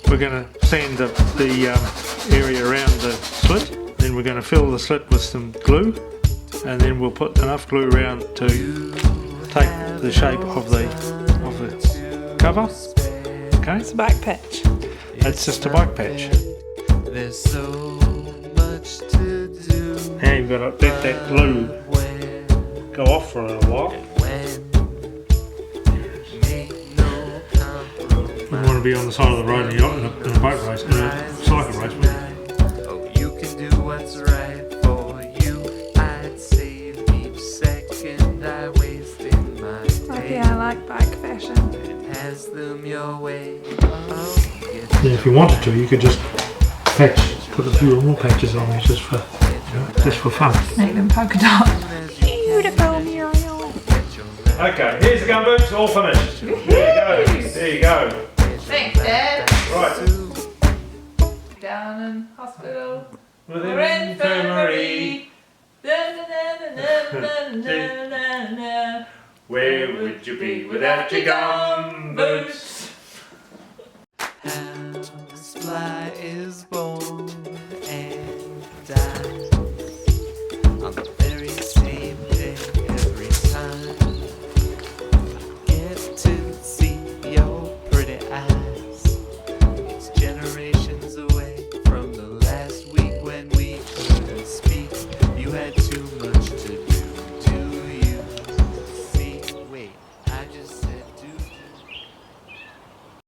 we're going to sand the area around the slit. Then we're going to fill the slit with some glue, and then we'll put enough glue around to take the shape of the cover. Okay, It's a bike patch. that's just a bike patch. There's so much to do. Now you've got to let that glue go off for a little while. You want to be on the side of the road in a boat race, in a cycle race. Oh, you can do what's right for you. I'd save each second I waste in my day. Yeah, I like bike fashion. And pass them your way. Oh, yes. Yeah, if you wanted to, you could just put a few more patches on there just for fun. Make them polka dot. Beautiful Muriel. Okay, here's the gumboots, all finished. There you go. There you go. Thanks, Dad. Right. Down in hospital. With We're infirmary. Where would you be without your gumboots? Housefly is born.